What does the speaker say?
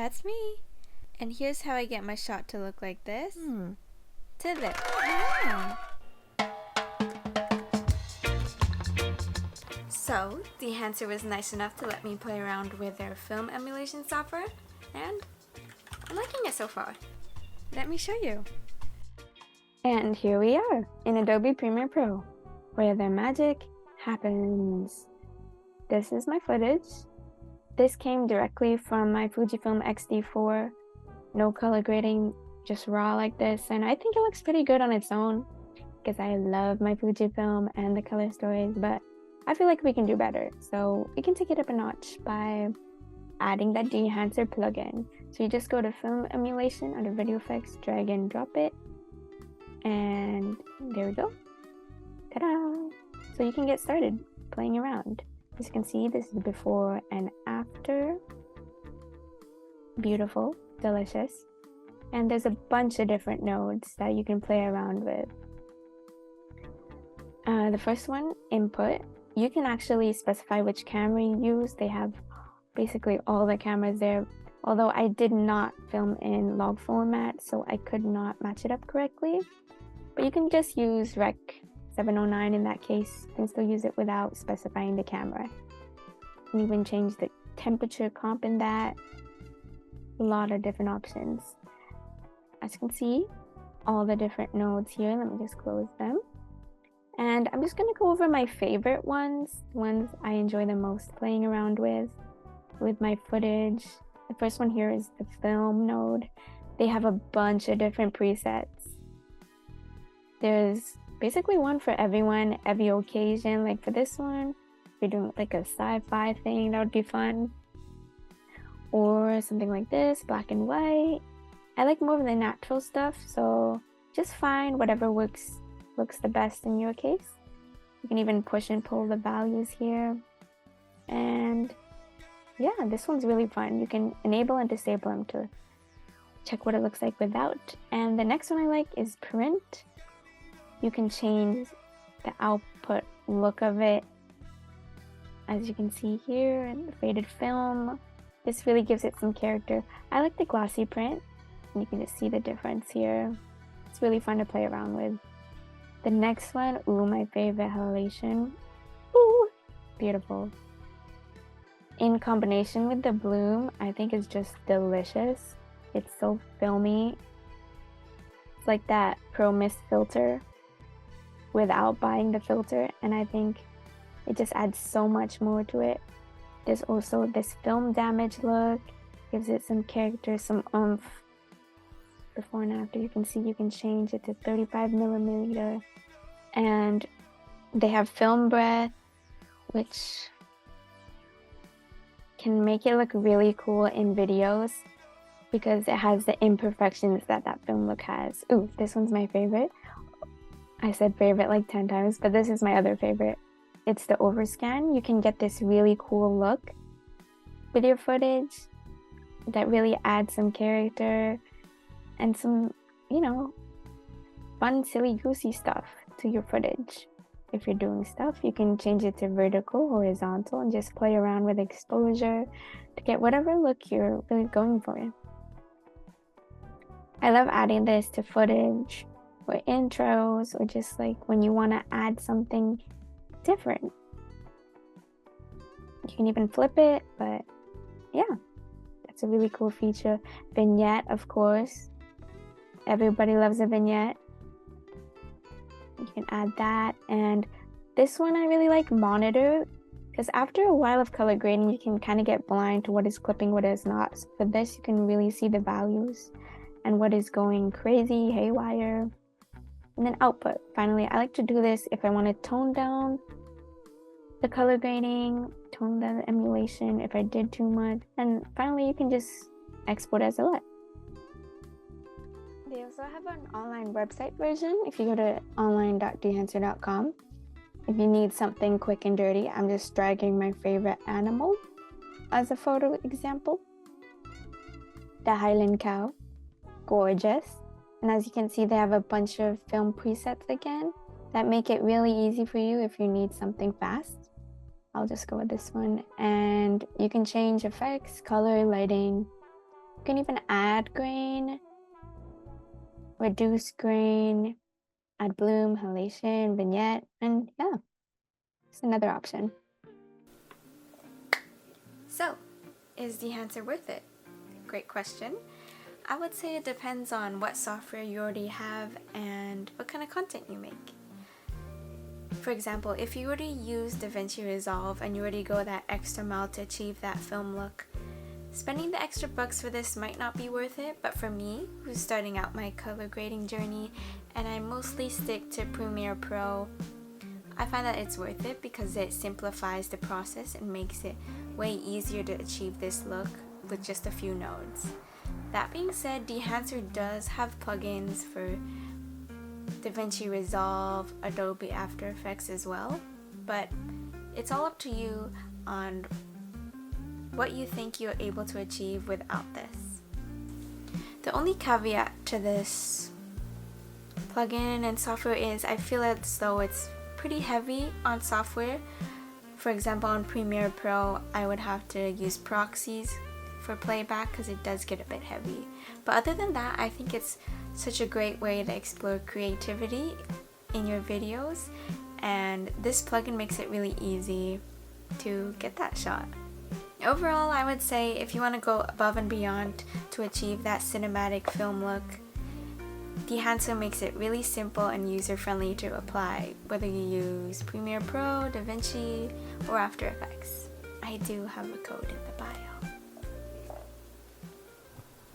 That's me. And here's how I get my shot to look like this. To this. Yeah. So, Dehancer was nice enough to let me play around with their film emulation software, and I'm liking it so far. Let me show you. And here we are in Adobe Premiere Pro, where the magic happens. This is my footage. This came directly from my Fujifilm X-D4, no color grading, just raw like this, and I think it looks pretty good on its own because I love my Fujifilm and the color stories, but I feel like we can do better. So we can take it up a notch by adding that Dehancer plugin. So you just go to Film Emulation under Video Effects, drag and drop it, and there we go. Ta-da! So you can get started playing around. As you can see, this is before and after. Beautiful, delicious. And there's a bunch of different nodes that you can play around with. The first one, input. You can actually specify which camera you use. They have basically all the cameras there, although I did not film in log format, so I could not match it up correctly. But you can just use Rec 709 in that case. You can still use it without specifying the camera. You can even change the temperature comp in that. A lot of different options. As you can see, all the different nodes here. Let me just close them. And I'm just going to go over my favorite ones, the ones I enjoy the most playing around with my footage. The first one here is the film node. They have a bunch of different presets. There's basically one for everyone, every occasion. Like for this one, if you're doing like a sci-fi thing, that would be fun. Or something like this, black and white. I like more of the natural stuff, so just find whatever looks the best in your case. You can even push and pull the values here. And yeah, this one's really fun. You can enable and disable them to check what it looks like without. And the next one I like is print. You can change the output look of it. As you can see here in the faded film, this really gives it some character. I like the glossy print. You can just see the difference here. It's really fun to play around with. The next one, my favorite, halation. Beautiful. In combination with the bloom, I think it's just delicious. It's so filmy. It's like that Pro Mist filter without buying the filter, and I think it just adds so much more to it. There's also this film damage look, gives it some character, some oomph. Before and after, you can see you can change it to 35mm, and they have film breath, which can make it look really cool in videos because it has the imperfections that film look has. This one's my favorite. I said favorite like 10 times, but this is my other favorite. It's the overscan. You can get this really cool look with your footage that really adds some character and some, fun, silly, goosey stuff to your footage. If you're doing stuff, you can change it to vertical, horizontal, and just play around with exposure to get whatever look you're really going for. I love adding this to footage or intros, or just like when you want to add something different. You can even flip it, but yeah, that's a really cool feature. Vignette, of course. Everybody loves a vignette. You can add that. And this one I really like, monitor, because after a while of color grading, you can kind of get blind to what is clipping, what is not. So for this, you can really see the values and what is going crazy, haywire. And then output. Finally, I like to do this if I want to tone down the color grading, tone down the emulation if I did too much. And finally, you can just export as a LUT. They also have an online website version if you go to online.dehancer.com. If you need something quick and dirty, I'm just dragging my favorite animal as a photo example. The Highland cow. Gorgeous. And as you can see, they have a bunch of film presets again that make it really easy for you if you need something fast. I'll just go with this one. And you can change effects, color, lighting, You can even add grain, reduce grain, add bloom, halation, vignette, and yeah, it's another option. So, is Dehancer worth it? Great question. I would say it depends on what software you already have and what kind of content you make. For example, if you already use DaVinci Resolve and you already go that extra mile to achieve that film look, spending the extra bucks for this might not be worth it, but for me, who's starting out my color grading journey and I mostly stick to Premiere Pro, I find that it's worth it because it simplifies the process and makes it way easier to achieve this look with just a few nodes. That being said, Dehancer does have plugins for DaVinci Resolve, Adobe After Effects as well, but it's all up to you on what you think you're able to achieve without this. The only caveat to this plugin and software is I feel as though it's pretty heavy on software. For example, on Premiere Pro, I would have to use proxies for playback because it does get a bit heavy. But other than that, I think it's such a great way to explore creativity in your videos, and this plugin makes it really easy to get that shot. Overall, I would say if you want to go above and beyond to achieve that cinematic film look, Dehancer makes it really simple and user-friendly to apply, whether you use Premiere Pro, DaVinci, or After Effects. I do have a code in there.